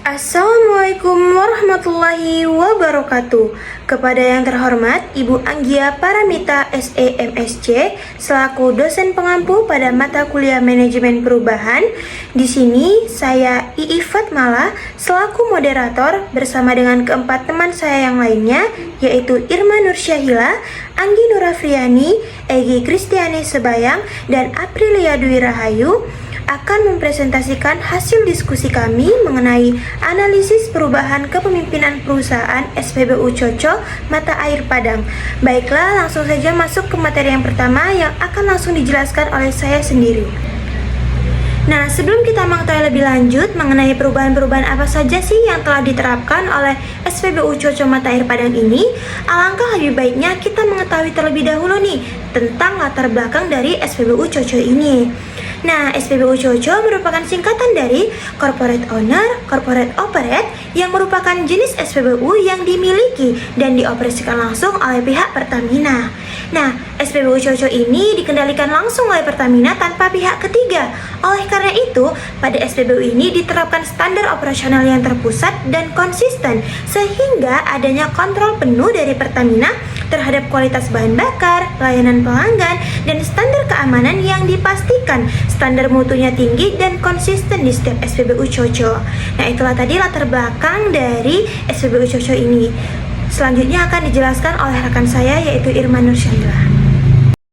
Assalamualaikum warahmatullahi wabarakatuh. Kepada yang terhormat Ibu Anggia Paramita SEMSC selaku dosen pengampu pada mata kuliah Manajemen Perubahan. Di sini saya Ii Fatmala selaku moderator bersama dengan keempat teman saya yang lainnya, yaitu Irma Nursyahila, Anggi Nurafriani, Egi Kristiani Sebayang, dan Aprilia Dwi Rahayu akan mempresentasikan hasil diskusi kami mengenai analisis perubahan kepemimpinan perusahaan SPBU Coco Mata Air Padang. Baiklah, langsung saja masuk ke materi yang pertama yang akan langsung dijelaskan oleh saya sendiri. Nah, sebelum kita mengetahui lebih lanjut mengenai perubahan-perubahan apa saja sih yang telah diterapkan oleh SPBU Coco Mata Air Padang ini, alangkah lebih baiknya kita mengetahui terlebih dahulu nih tentang latar belakang dari SPBU Coco ini. Nah, SPBU Coco merupakan singkatan dari Corporate Owner, Corporate Operate, yang merupakan jenis SPBU yang dimiliki dan dioperasikan langsung oleh pihak Pertamina. Nah, SPBU Coco ini dikendalikan langsung oleh Pertamina tanpa pihak ketiga. Oleh karena itu, pada SPBU ini diterapkan standar operasional yang terpusat dan konsisten, sehingga adanya kontrol penuh dari Pertamina terhadap kualitas bahan bakar, pelayanan pelanggan, dan standar keamanan yang dipastikan standar mutunya tinggi dan konsisten di setiap SPBU Coco. Nah, itulah tadi latar belakang dari SPBU Coco ini. Selanjutnya akan dijelaskan oleh rekan saya, yaitu Irma Nursyahila.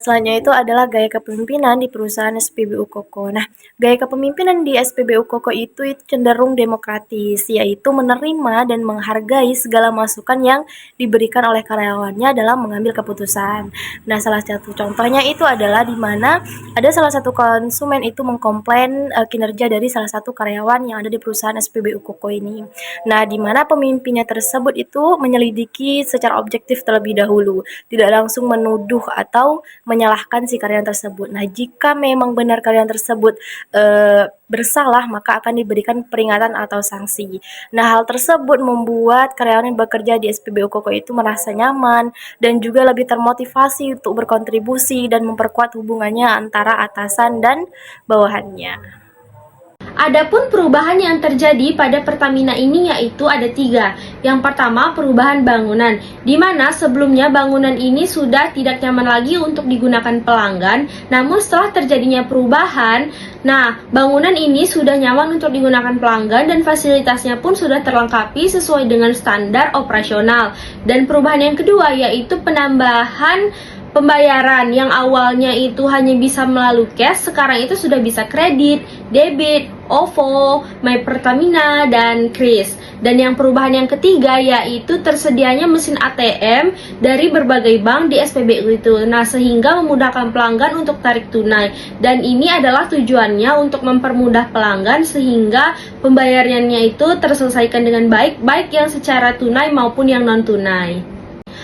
Selanjutnya itu adalah gaya kepemimpinan di perusahaan SPBU Coco. Nah, gaya kepemimpinan di SPBU Coco itu cenderung demokratis, yaitu menerima dan menghargai segala masukan yang diberikan oleh karyawannya dalam mengambil keputusan. Nah, salah satu contohnya itu adalah di mana ada salah satu konsumen itu mengkomplain kinerja dari salah satu karyawan yang ada di perusahaan SPBU Coco ini. Nah, di mana pemimpinnya tersebut itu menyelidiki secara objektif terlebih dahulu, tidak langsung menuduh atau menyalahkan si karyawan tersebut. Nah, jika memang benar karyawan tersebut bersalah, maka akan diberikan peringatan atau sanksi. Nah, hal tersebut membuat karyawan yang bekerja di SPBU Coco itu merasa nyaman dan juga lebih termotivasi untuk berkontribusi dan memperkuat hubungannya antara atasan dan bawahannya. Adapun perubahan yang terjadi pada Pertamina ini yaitu ada 3. Yang pertama, perubahan bangunan, di mana sebelumnya bangunan ini sudah tidak nyaman lagi untuk digunakan pelanggan. Namun setelah terjadinya perubahan, bangunan ini sudah nyaman untuk digunakan pelanggan dan fasilitasnya pun sudah terlengkapi sesuai dengan standar operasional. Dan perubahan yang kedua yaitu penambahan pembayaran yang awalnya itu hanya bisa melalui cash, sekarang itu sudah bisa kredit, debit, OVO, My Pertamina, dan Kris. Dan yang perubahan yang ketiga yaitu tersedianya mesin ATM dari berbagai bank di SPBU itu. Nah, sehingga memudahkan pelanggan untuk tarik tunai. Dan ini adalah tujuannya untuk mempermudah pelanggan sehingga pembayarannya itu terselesaikan dengan baik, baik yang secara tunai maupun yang non-tunai.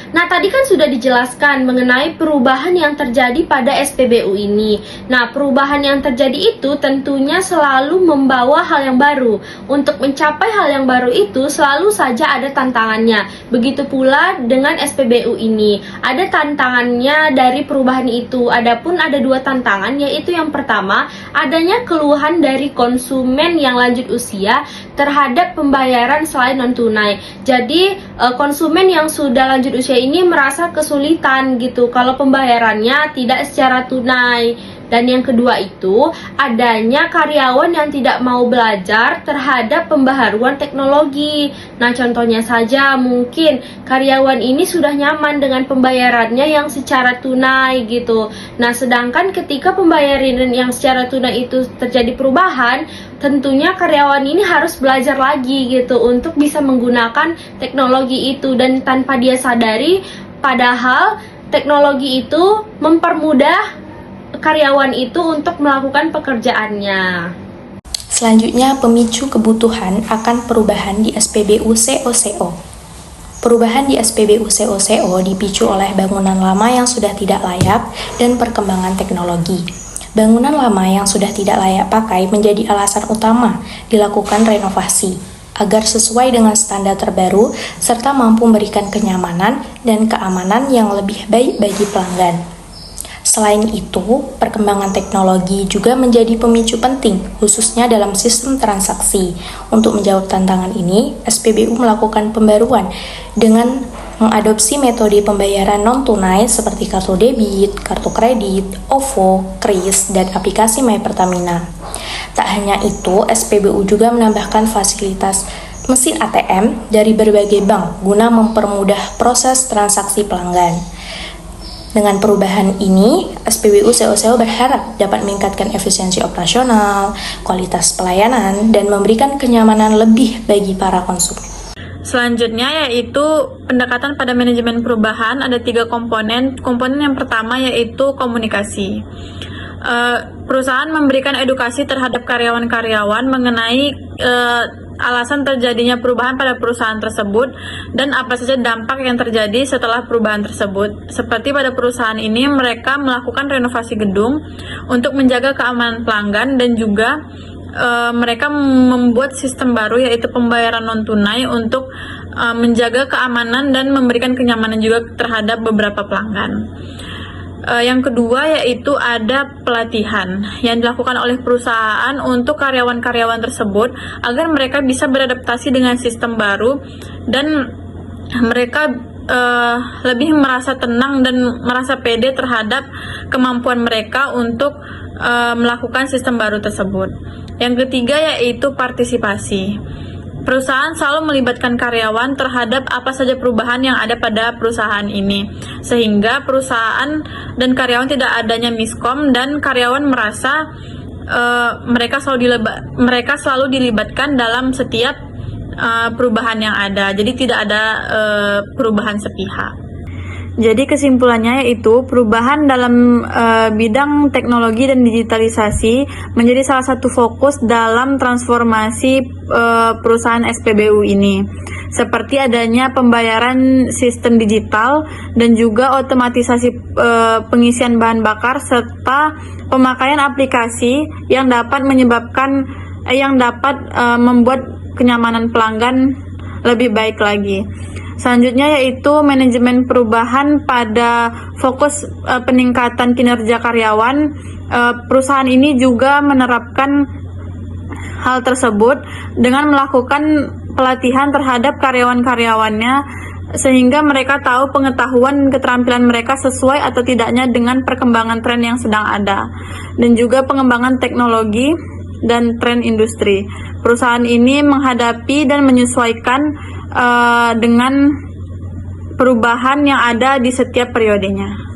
Nah, tadi kan sudah dijelaskan mengenai perubahan yang terjadi pada SPBU ini. Nah, perubahan yang terjadi itu tentunya selalu membawa hal yang baru. Untuk mencapai hal yang baru itu selalu saja ada tantangannya. Begitu pula dengan SPBU ini. Ada tantangannya dari perubahan itu. Adapun ada 2 tantangan, yaitu yang pertama, adanya keluhan dari konsumen yang lanjut usia terhadap pembayaran selain non-tunai. Jadi, konsumen yang sudah lanjut usia ini merasa kesulitan gitu kalau pembayarannya tidak secara tunai. Dan yang kedua itu adanya karyawan yang tidak mau belajar terhadap pembaharuan teknologi. Nah, contohnya saja mungkin karyawan ini sudah nyaman dengan pembayarannya yang secara tunai gitu. Nah, sedangkan ketika pembayaran yang secara tunai itu terjadi perubahan, tentunya karyawan ini harus belajar lagi gitu untuk bisa menggunakan teknologi itu, dan tanpa dia sadari, padahal teknologi itu mempermudah karyawan itu untuk melakukan pekerjaannya. Selanjutnya, pemicu kebutuhan akan perubahan di SPBU COCO. Perubahan di SPBU COCO dipicu oleh bangunan lama yang sudah tidak layak dan perkembangan teknologi. Bangunan lama yang sudah tidak layak pakai menjadi alasan utama dilakukan renovasi agar sesuai dengan standar terbaru serta mampu memberikan kenyamanan dan keamanan yang lebih baik bagi pelanggan. Selain itu, perkembangan teknologi juga menjadi pemicu penting, khususnya dalam sistem transaksi. Untuk menjawab tantangan ini, SPBU melakukan pembaruan dengan mengadopsi metode pembayaran non-tunai seperti kartu debit, kartu kredit, OVO, KRIS, dan aplikasi My Pertamina. Tak hanya itu, SPBU juga menambahkan fasilitas mesin ATM dari berbagai bank guna mempermudah proses transaksi pelanggan. Dengan perubahan ini, SPBU SEO berharap dapat meningkatkan efisiensi operasional, kualitas pelayanan, dan memberikan kenyamanan lebih bagi para konsumen. Selanjutnya yaitu pendekatan pada manajemen perubahan. Ada 3 komponen. Komponen yang pertama yaitu komunikasi. Perusahaan memberikan edukasi terhadap karyawan-karyawan mengenai alasan terjadinya perubahan pada perusahaan tersebut dan apa saja dampak yang terjadi setelah perubahan tersebut. Seperti pada perusahaan ini, mereka melakukan renovasi gedung untuk menjaga keamanan pelanggan dan juga mereka membuat sistem baru yaitu pembayaran non-tunai untuk menjaga keamanan dan memberikan kenyamanan juga terhadap beberapa pelanggan. Yang kedua yaitu ada pelatihan yang dilakukan oleh perusahaan untuk karyawan-karyawan tersebut agar mereka bisa beradaptasi dengan sistem baru dan mereka lebih merasa tenang dan merasa pede terhadap kemampuan mereka untuk melakukan sistem baru tersebut. Yang ketiga yaitu partisipasi. Perusahaan selalu melibatkan karyawan terhadap apa saja perubahan yang ada pada perusahaan ini, sehingga perusahaan dan karyawan tidak adanya miskom dan karyawan merasa mereka selalu dilibatkan dalam setiap perubahan yang ada. Jadi tidak ada perubahan sepihak. Jadi kesimpulannya yaitu perubahan dalam bidang teknologi dan digitalisasi menjadi salah satu fokus dalam transformasi perusahaan SPBU ini. Seperti adanya pembayaran sistem digital dan juga otomatisasi pengisian bahan bakar serta pemakaian aplikasi yang dapat membuat kenyamanan pelanggan lebih baik lagi. Selanjutnya yaitu manajemen perubahan pada fokus peningkatan kinerja karyawan. Perusahaan ini juga menerapkan hal tersebut dengan melakukan pelatihan terhadap karyawan-karyawannya sehingga mereka tahu pengetahuan keterampilan mereka sesuai atau tidaknya dengan perkembangan tren yang sedang ada dan juga pengembangan teknologi dan tren industri. Perusahaan ini menghadapi dan menyesuaikan dengan perubahan yang ada di setiap periodenya.